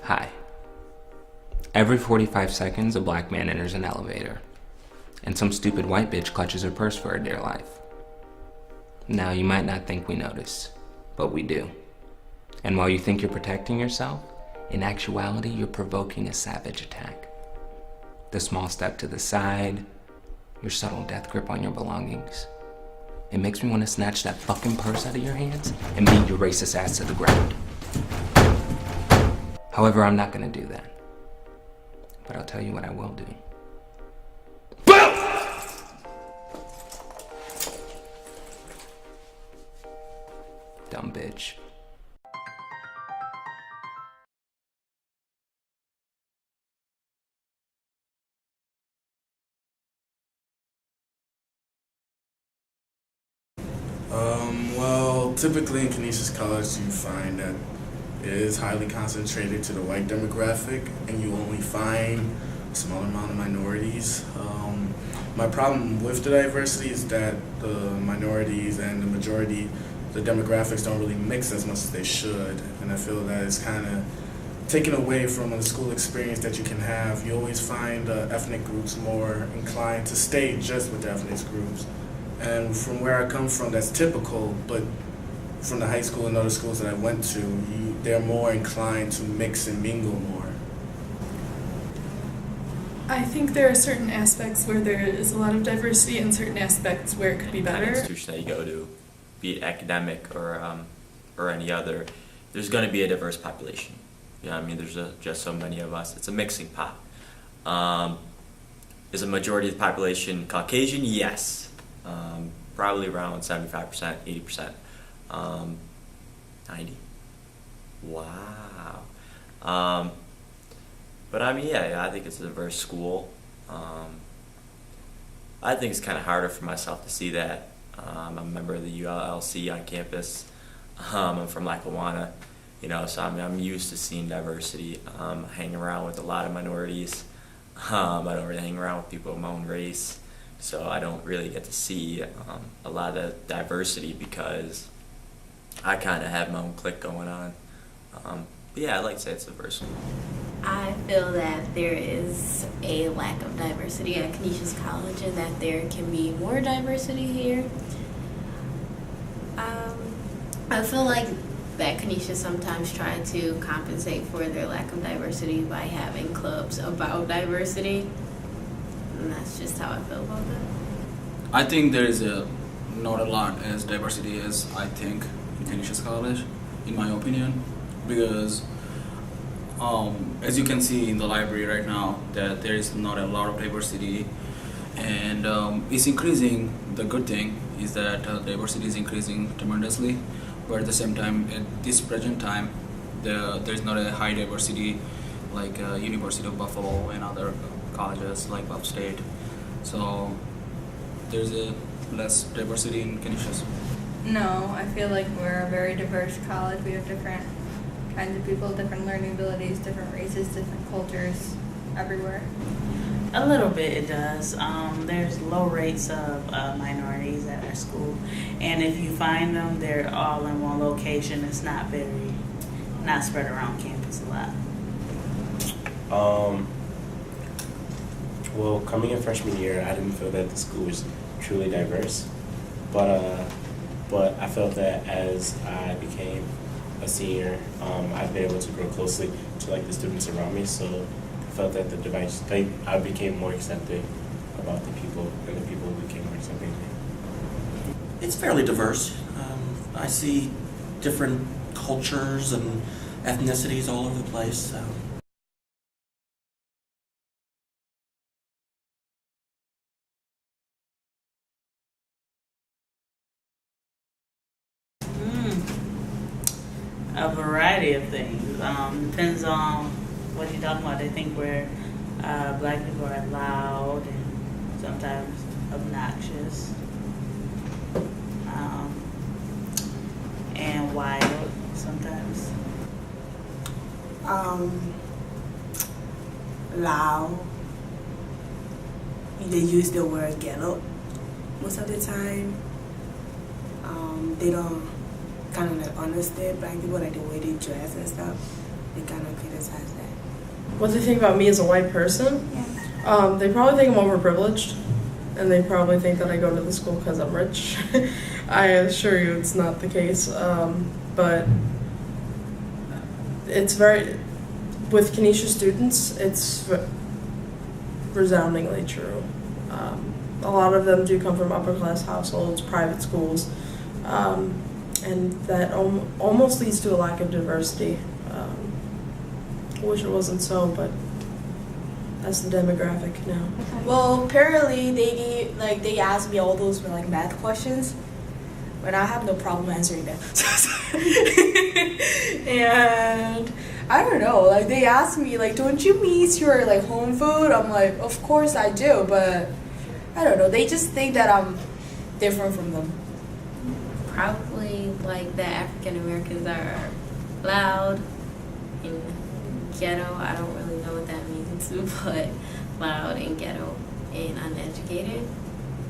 Hi. Every 45 seconds, a black man enters an elevator, and some stupid white bitch clutches her purse for her dear life. Now, you might not think we notice, but we do. And while you think you're protecting yourself, in actuality, you're provoking a savage attack. The small step to the side, your subtle death grip on your belongings. It makes me want to snatch that fucking purse out of your hands and beat your racist ass to the ground. However, I'm not gonna do that. But I'll tell you what I will do. Boom! Dumb bitch. Well, typically in Canisius College, you find that it is highly concentrated to the white demographic, and you only find a small amount of minorities. My problem with the diversity is that the minorities and the majority, the demographics don't really mix as much as they should, and I feel that it's kind of taken away from the school experience that you can have. You always find ethnic groups more inclined to stay just with the ethnic groups. And from where I come from, that's typical, but from the high school and other schools that I went to, they're more inclined to mix and mingle more. I think there are certain aspects where there is a lot of diversity and certain aspects where it could be better. Any institution that you go to, be it academic or any other, there's going to be a diverse population. You know what I mean? There's just so many of us. It's a mixing pot. Is a majority of the population Caucasian? Yes. Probably around 75%, 80%. 90. Wow. But I mean, yeah, I think it's a diverse school. I think it's kind of harder for myself to see that. I'm a member of the ULLC on campus. I'm from Lackawanna, so I'm used to seeing diversity. I hang around with a lot of minorities. I don't really hang around with people of my own race. So I don't really get to see a lot of diversity because I kind of have my own clique going on. But yeah, I'd like to say it's diverse. I feel that there is a lack of diversity at Canisius College and that there can be more diversity here. I feel like that Canisius sometimes try to compensate for their lack of diversity by having clubs about diversity. And that's just how I feel about that. I think there is not a lot as diversity as I think in Canisius College, in my opinion, because as you can see in the library right now, that there is not a lot of diversity, and it's increasing. The good thing is that diversity is increasing tremendously, but at the same time, at this present time, there's not a high diversity like University of Buffalo and other colleges like upstate. So there's a less diversity in Canisius. No, I feel like we're a very diverse college. We have different kinds of people, different learning abilities, different races, different cultures, everywhere. A little bit it does. There's low rates of minorities at our school, and if you find them, they're all in one location. It's not spread around campus a lot. Well, coming in freshman year, I didn't feel that the school was truly diverse, but I felt that as I became a senior, I've been able to grow closely to the students around me. So I felt that I became more accepting about the people, and the people became more accepting. It's fairly diverse. I see different cultures and ethnicities all over the place. So. A variety of things. Depends on what you're talking about. They think we're black people are loud and sometimes obnoxious and wild sometimes. Loud. They use the word ghetto most of the time. They don't kind of understand black people, like the way they dress and stuff. they kind of criticize that? What they think about me as a white person? Yeah. They probably think I'm overprivileged, and they probably think that I go to the school because I'm rich. I assure you it's not the case, but it's very, with Kenesha students, it's resoundingly true. A lot of them do come from upper class households, private schools, and that almost leads to a lack of diversity. I wish it wasn't so, but that's the demographic now. Well, apparently they asked me all those like math questions, but I have no problem answering them. And I don't know, like they asked me like, don't you miss your like home food? I'm like, of course I do, but I don't know. They just think that I'm different from them. Probably like the African Americans are loud and ghetto. I don't really know what that means, but loud and ghetto and uneducated.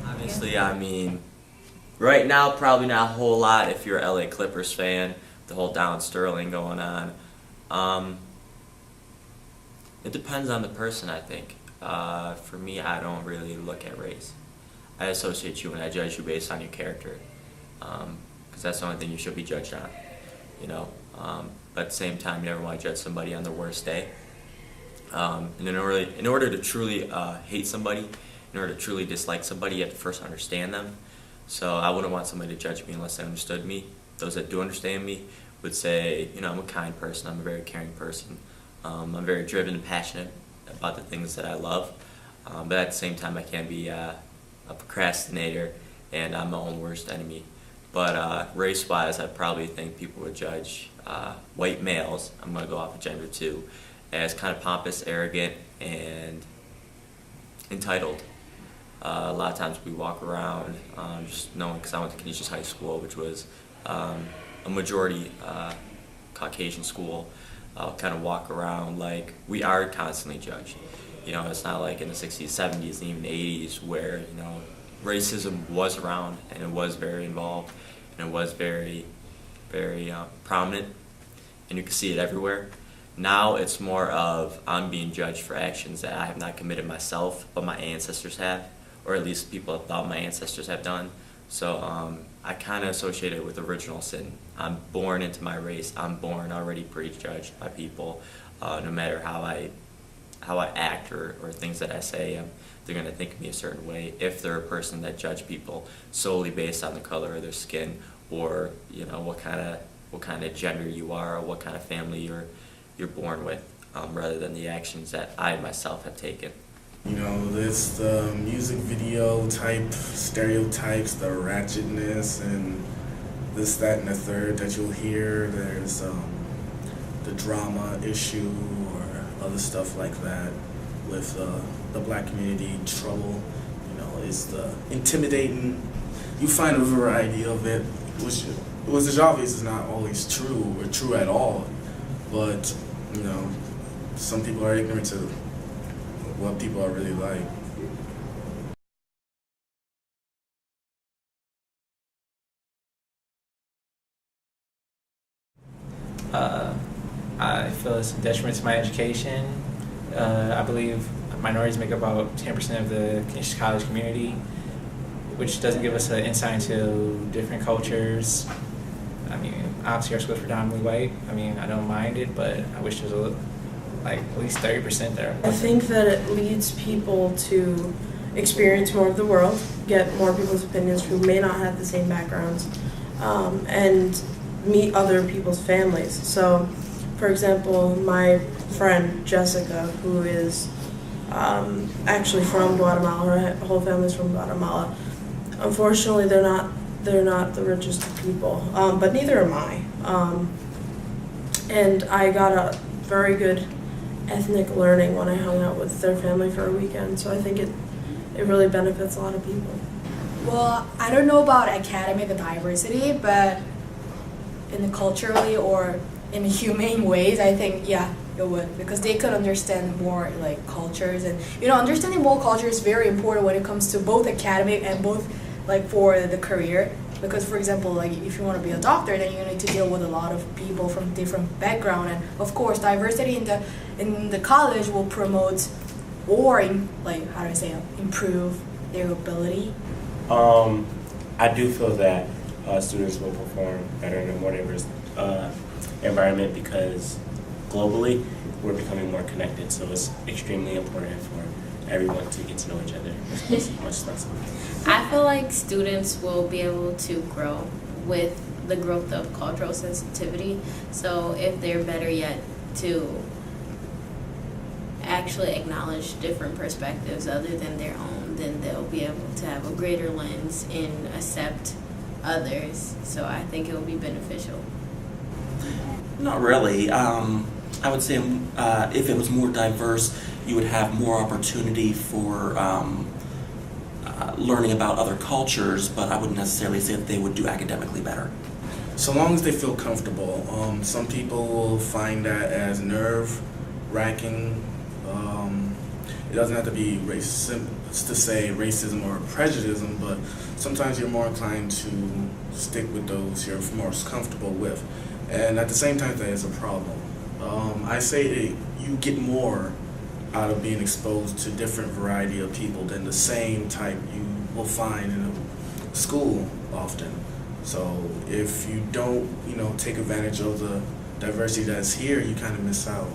Obviously, I mean, right now probably not a whole lot if you're a LA Clippers fan, the whole Down Sterling going on. It depends on the person, I think. For me, I don't really look at race. I associate you and I judge you based on your character, because that's the only thing you should be judged on, you know. But at the same time, you never want to judge somebody on their worst day. And in order to truly hate somebody, in order to truly dislike somebody, you have to first understand them. So I wouldn't want somebody to judge me unless they understood me. Those that do understand me would say, you know, I'm a kind person, I'm a very caring person. I'm very driven and passionate about the things that I love. But at the same time, I can be a procrastinator, and I'm my own worst enemy. But race-wise, I probably think people would judge white males, I'm going to go off of gender too, as kind of pompous, arrogant, and entitled. A lot of times we walk around, just knowing, because I went to Canisius High School, which was a majority Caucasian school, kind of walk around like we are constantly judged. You know, it's not like in the 60s, 70s, and even 80s where, you know, racism was around and it was very involved and it was very, very prominent, and you can see it everywhere. Now it's more of I'm being judged for actions that I have not committed myself, but my ancestors have, or at least people have thought my ancestors have done. So I kind of associate it with original sin. I'm born into my race. I'm born already prejudged by people. No matter how I act or things that I say, they're going to think of me a certain way if they're a person that judge people solely based on the color of their skin, or, you know, what kind of gender you are, or what kind of family you're born with, rather than the actions that I myself have taken. You know, there's the music video type stereotypes, the ratchetness, and this, that, and the third that you'll hear. There's the drama issue or other stuff like that with the black community. Trouble, you know, is the intimidating. You find a variety of it, which is obvious is not always true or true at all, but, you know, some people are ignorant to what people are really like. I feel it's a detriment to my education. I believe minorities make up about 10% of the Canisius College community, which doesn't give us an insight into different cultures. I mean, obviously our school is predominantly white. I mean, I don't mind it, but I wish there was at least 30% there. I think that it leads people to experience more of the world, get more people's opinions who may not have the same backgrounds, and meet other people's families. So, for example, my friend Jessica, who is actually from Guatemala, her whole family's from Guatemala. Unfortunately, they're not the richest of people, but neither am I. And I got a very good ethnic learning when I hung out with their family for a weekend, so I think it really benefits a lot of people. Well, I don't know about academic diversity, but in the culturally or in humane ways, I think, yeah, it would, because they could understand more like cultures, and, you know, understanding more culture is very important when it comes to both academic and both like for the career. Because for example, like if you want to be a doctor, then you need to deal with a lot of people from different background, and of course diversity in the college will promote or improve their ability. I do feel that students will perform better in a more diverse environment because globally we're becoming more connected, so it's extremely important for everyone to get to know each other as much as possible. I feel like students will be able to grow with the growth of cultural sensitivity. So if they're better yet to actually acknowledge different perspectives other than their own, then they'll be able to have a greater lens and accept others. So I think it will be beneficial. Not really. I would say if it was more diverse, you would have more opportunity for learning about other cultures, but I wouldn't necessarily say that they would do academically better. So long as they feel comfortable. Some people will find that as nerve-wracking. It doesn't have to be to say racism or prejudice, but sometimes you're more inclined to stick with those you're most comfortable with. And at the same time, that is a problem. I say that you get more out of being exposed to different variety of people than the same type you will find in a school often. So if you don't, take advantage of the diversity that's here, you kind of miss out.